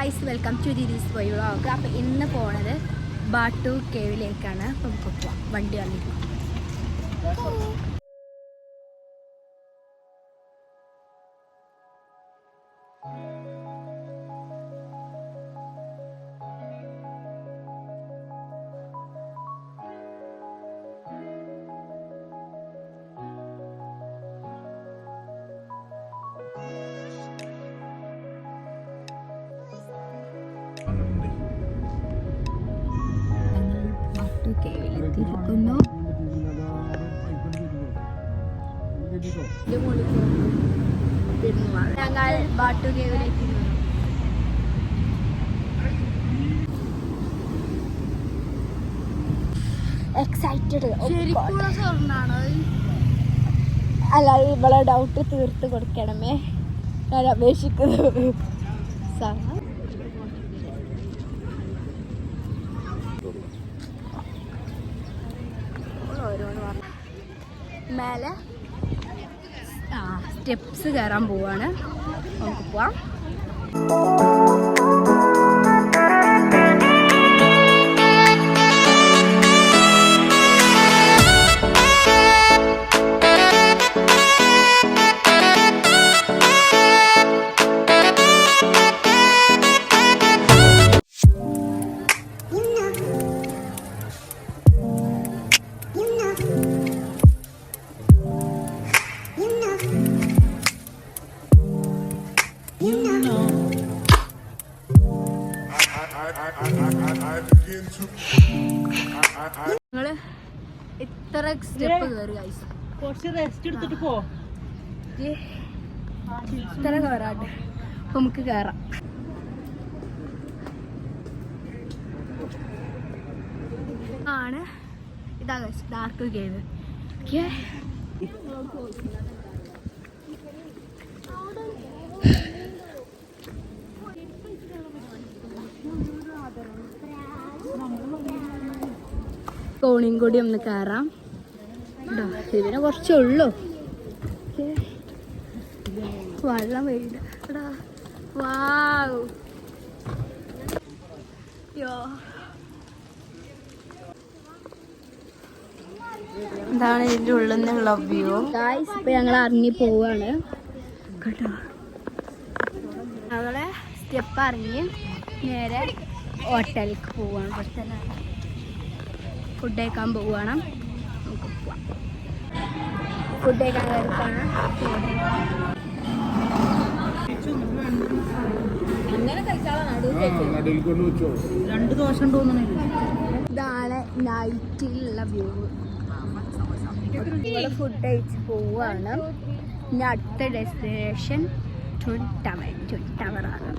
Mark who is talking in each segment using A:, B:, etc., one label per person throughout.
A: Guys welcome to this vlog. അപ്പോൾ ഇന്ന് പോണത് ബാട്ടു കേവിലേക്കാണ്. അപ്പം നമുക്ക് പോവാം. വണ്ടി വന്നിരിക്കും. കേവിലെത്തിയിരിക്കുന്നു. ഞങ്ങൾ ബാട്ടു കേവിലേക്ക് എക്സൈറ്റഡ്. അല്ല, ഇവളെ ഡൗട്ട് തീർത്ത് കൊടുക്കണമേ. ഞാൻ അപേക്ഷിക്കുന്നത് മേലെ സ്റ്റെപ്സ് കയറാൻ പോവാണ്. നമുക്ക് പോവാം. ഞങ്ങള് ഇത്ര സ്റ്റെപ്പ് കയറി ഗൈസ്.
B: കുറച്ച് റെസ്റ്റ് എടുത്തിട്ട് പോ.
A: ഇത്ര കയറാട്ടെ. അപ്പൊ നമുക്ക് കയറാം. ആണ് ഇതാ ഗൈസ് ഡാർക്ക് കേവ്. കോണിയും കൂടി ഒന്ന് കയറാം. ഇതിനെ കുറച്ചേ ഉള്ളൂ. വെള്ളം വീട്. വാവ്, ഇതാണ് ഇതിൻ്റെ ഉള്ളിൽ നിന്നുള്ള വ്യൂ. ഗായ്സ് ഇപ്പൊ ഞങ്ങൾ ഇറങ്ങി പോവാണ് കേട്ടോ. ഞങ്ങളെ സ്റ്റെപ്പ് ഇറങ്ങി നേരെ ഹോട്ടലിലേക്ക് പോവാണ്. കുറച്ച് ഫുഡ് കഴിക്കാൻ പോവുകയാണ്. നമുക്ക് പോവാം. ഫുഡ് കഴിക്കാൻ കയറിക്കാണ്. ഇതാണ് നൈറ്റിലുള്ള വ്യൂ. ഫുഡ് കഴിച്ച് പോവാണ്. ഇനി അടുത്ത ഡെസ്റ്റിനേഷൻ ട്വിൻ ടവറാണ്.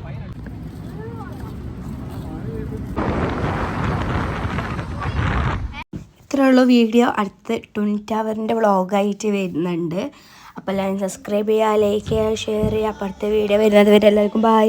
A: ഇത്രയുള്ള വീഡിയോ അടുത്ത് ട്വിൻ ടവറിൻ്റെ വ്ളോഗായിട്ട് വരുന്നുണ്ട്. അപ്പോൾ എല്ലാവരും സബ്സ്ക്രൈബ് ചെയ്യുക, ലൈക്ക് ചെയ്യുക, ഷെയർ ചെയ്യുക. അപ്പോൾ അടുത്ത വീഡിയോ വരുന്നത് വരെ എല്ലാവർക്കും ബൈ.